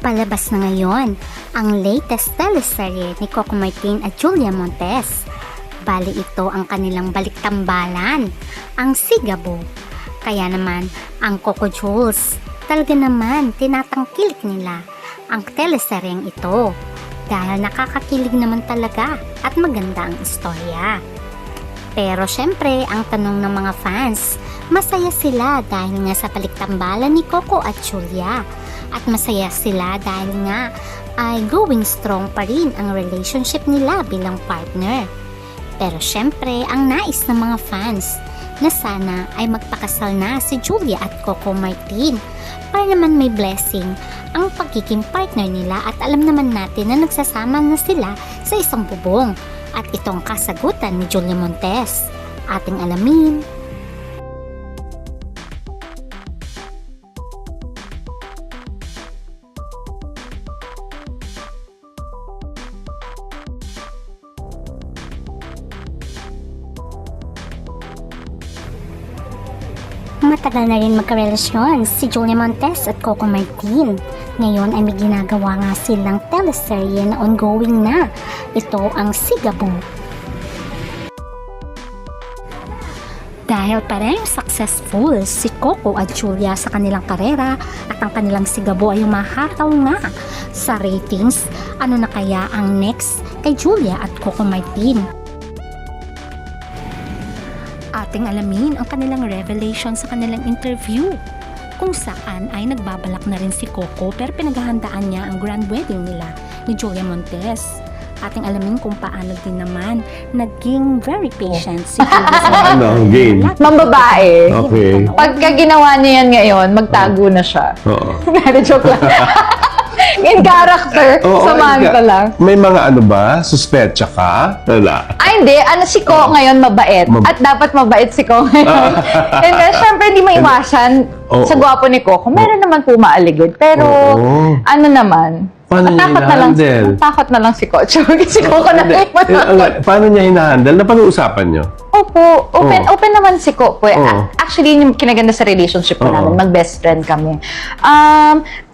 Palabas na ngayon ang latest teleserye ni Coco Martin at Julia Montes. Bali ito ang kanilang baliktambalan, ang Sigabo. Kaya naman ang Coco Jules, talaga naman tinatangkilik nila ang teleseryeng ito dahil nakakakilig naman talaga at maganda ang istorya. Pero syempre ang tanong ng mga fans, masaya sila dahil nga sa baliktambalan ni Coco at Julia. At masaya sila dahil nga ay going strong pa rin ang relationship nila bilang partner. Pero syempre, ang nais ng mga fans na sana ay magpakasal na si Julia at Coco Martin para naman may blessing ang pagiging partner nila at alam naman natin na nagsasama na sila sa isang bubong. At itong kasagutan ni Julia Montes, ating alamin. Matagal na rin magkarelasyon si Julia Montes at Coco Martin. Ngayon ay may ginagawa nga silang teleserye na ongoing na. Ito ang Sigabo. Dahil parehong successful si Coco at Julia sa kanilang karera at ang kanilang Sigabo ay umahataw nga sa ratings, ano na kaya ang next kay Julia at Coco Martin? Ating alamin ang kanilang revelation sa kanilang interview kung saan ay nagbabalak na rin si Coco pero pinaghahandaan niya ang grand wedding nila ni Julia Montes. Ating alamin kung paano din naman naging very patient si Julia sa game? Mambabae. Okay. Pagka ginawa niya yan ngayon, magtago na siya. Oo. Joke lang. In character, samahan ko lang. May mga ano ba? Suspecha ka? Wala. Ay, hindi. Si Ko ngayon mabait. At dapat mabait si Ko ngayon. And syempre, hindi maiwasan sa gwapo ni Coco. Meron naman po maaligid. Pero, ano naman, paano niya hinahandle? Matakot na lang si Ko. Si Coco na lang. Paano niya hinahandle? Napag-uusapan niyo? Opo. Open naman si Coco. Actually, yung kinaganda sa relationship ko namin, mag-best friend kami.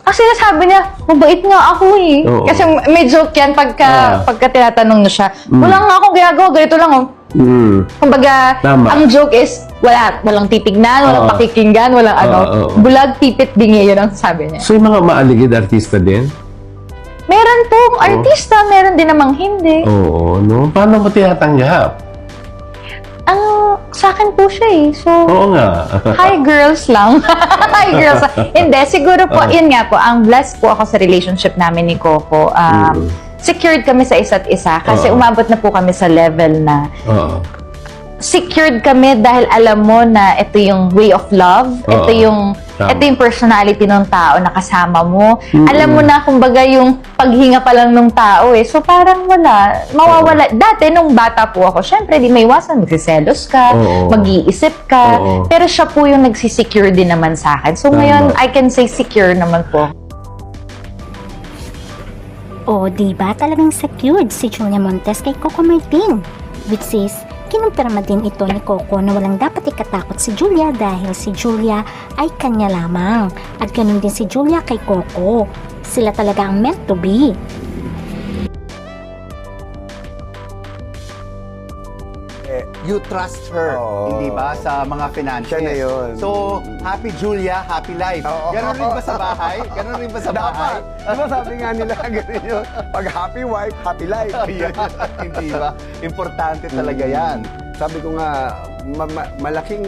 Kasi nasabi niya, mabait nga ako eh. Kasi may joke yan pagka tinatanong niya siya. Wala nga akong ginagawa, ganito lang oh. Kumbaga, ang joke is, walang titignan, walang pakikinggan, walang bulag, tipit, bingi, yun ang sabi niya. So yung mga maaligid artista din? Meron pong artista, meron din namang hindi. Oo, no? Paano mo tinatanggap? Sa akin po siya eh. So, oo nga. Hi girls lang. Hi girls. Hindi, siguro po, yun nga po, ang blessed po ako sa relationship namin ni Coco. Secured kami sa isa't isa kasi umabot na po kami sa level na secured kami dahil alam mo na ito yung way of love, ito yung personality ng tao na kasama mo. Alam mo na kumbaga yung paghinga pa lang ng tao eh. So parang mawawala. Dati nung bata po ako, syempre di may iwasan, magsiselos ka, mag-iisip ka. Pero siya po yung nagsisecure din naman sa akin. So ngayon, I can say secure naman po. Diba talagang secured si Julia Montes kay Coco Martin? Which is, kinumpirma din ito ni Coco na walang dapat ikatakot si Julia dahil si Julia ay kanya lamang. At ganun din si Julia kay Coco. Sila talaga ang meant to be. You trust her, hindi ba, sa mga finances. Siya na yun. So, happy Julia, happy life. Ganon rin ba sa bahay? Ganon rin ba sa bahay? Diba sabi nga nila, ganun yun. Pag happy wife, happy life. Hindi ba? Importante talaga yan. Sabi ko nga, malaking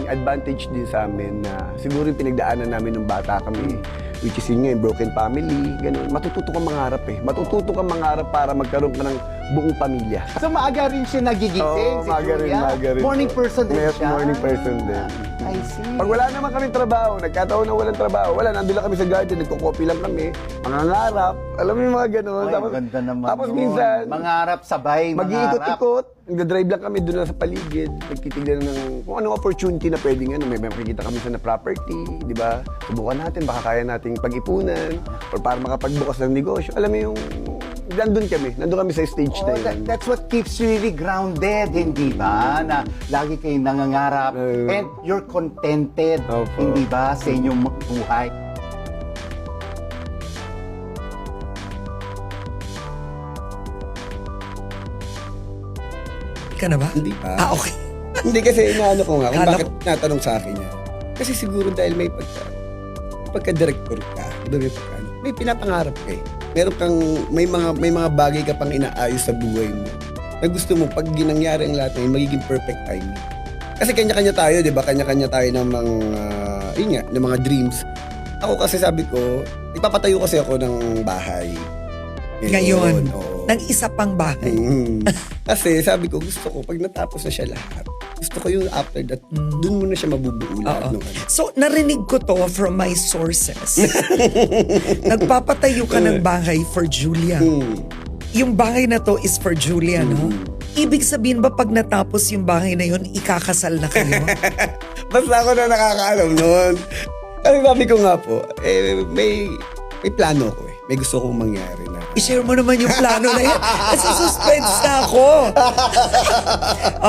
advantage din sa amin na siguro yung pinagdaanan namin nung bata kami, which is yun nga, yung broken family, ganun. Matututo kang mangarap eh. Matututo kang mangarap para magkaroon ka ng buong pamilya. So, maaga rin siya nagigising, si Julia? Maaga rin. Morning person din siya? Morning person din. I see. Pag wala naman kami trabaho, nagkataon na walang trabaho, nandun lang kami sa garden, nagko-copy lang kami, mangangarap, alam mo yung mga ganun. Ay, ganda naman. Tapos minsan, mangarap sabay, mag-iikot-ikot, nagda-drive lang kami doon sa paligid, nagtitignan ng kung anong opportunity na pwedeng may makikita kami sa na property, di ba? Subukan natin, baka kaya nating pag-ipunan, or para makapagbukas ng negosyo. Alam mo yung nandun kami sa stage na yun. That's what keeps you really grounded, hindi ba? Na lagi kayong nangangarap and you're contented, hindi ba, sa inyong buhay. ka na ba? Hindi pa. Okay. Hindi kasi inaano ko nga kung Kala bakit natanong sa akin yan. Kasi siguro dahil may pagka-director ka, diba may pinapangarap ka eh. Meron kang, may mga bagay ka pang inaayos sa buhay mo na gusto mo pag ginangyari ang lahat na magiging perfect timing. Kasi kanya-kanya tayo, di ba? Kanya-kanya tayo ng ng mga dreams. Ako kasi sabi ko, ipapatayo kasi ako ng bahay. Ngayon, oo. ng isa pang bahay. Kasi sabi ko, gusto ko, pag natapos na siya lahat, gusto ko yung after that, dun mo na siya mabubuo lahat. Oo. So, narinig ko to from my sources. Nagpapatayo ka ng bahay for Julia. Yung bahay na to is for Julia, no? Ibig sabihin ba pag natapos yung bahay na yun, ikakasal na kayo? Basta ako na nakakaalam noon. Kasi sabi ko nga po, may plano ko eh. May gusto kong mangyari na. I-share mo naman yung plano na yan. Kasi suspense na ako.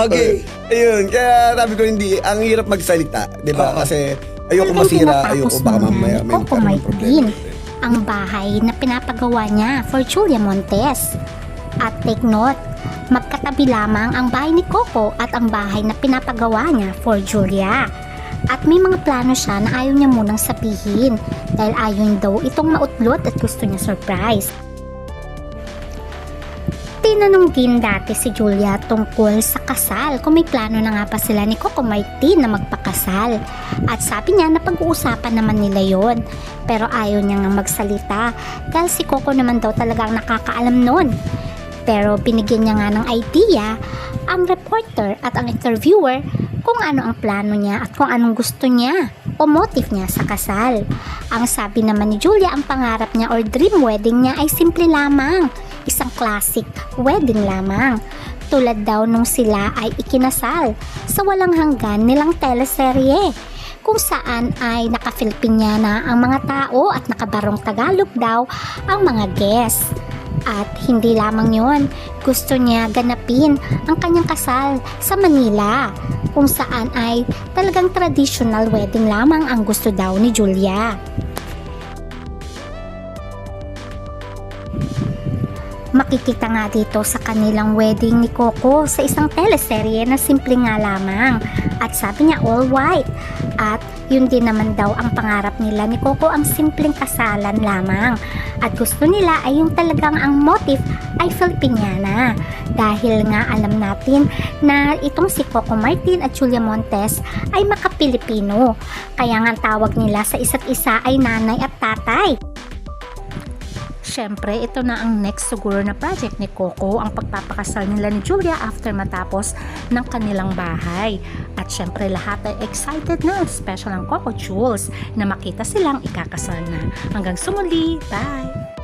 Okay. Ayun, kaya sabi ko ang hirap magsalita. Di ba? Oo. Kasi ayoko Pero masira, tinatapos ayoko baka muna mamaya ni may Coco magkaroon ng Martin problema. ang bahay na pinapagawa niya for Julia Montes. At take note, magkatabi lamang ang bahay ni Coco at ang bahay na pinapagawa niya for Julia. At may mga plano siya na ayaw niya munang sabihin dahil ayaw daw itong mautlot at gusto niya surprise. Tinanong din dati si Julia tungkol sa kasal kung may plano na nga ba sila ni Coco Martin na magpakasal. At sabi niya na pag-uusapan naman nila yon, pero ayaw niya nga magsalita dahil si Coco naman daw talagang nakakaalam nun. Pero binigyan niya nga ng idea ang reporter at ang interviewer kung ano ang plano niya at kung anong gusto niya o motive niya sa kasal. Ang sabi naman ni Julia, ang pangarap niya or dream wedding niya ay simple lamang, isang classic wedding lamang. Tulad daw nung sila ay ikinasal sa walang hanggan nilang teleserye kung saan ay naka-Filipiniana ang mga tao at nakabarong Tagalog daw ang mga guests. At hindi lamang yon, gusto niya ganapin ang kanyang kasal sa Manila kung saan ay talagang traditional wedding lamang ang gusto daw ni Julia. Makikita nga dito sa kanilang wedding ni Coco sa isang teleserye na simple nga lamang at sabi niya all white at yun din naman daw ang pangarap nila ni Coco, ang simpleng kasalan lamang at gusto nila ay yung talagang ang motive ay Filipiniana dahil nga alam natin na itong si Coco Martin at Julia Montes ay maka-Pilipino kaya nga ang tawag nila sa isa't isa ay nanay at tatay. Siyempre, ito na ang next siguro na project ni Coco, ang pagpapakasal nila ni Julia after matapos ng kanilang bahay. At siyempre, lahat ay excited na, special ang Coco Jules, na makita silang ikakasal na. Hanggang sumuli, bye!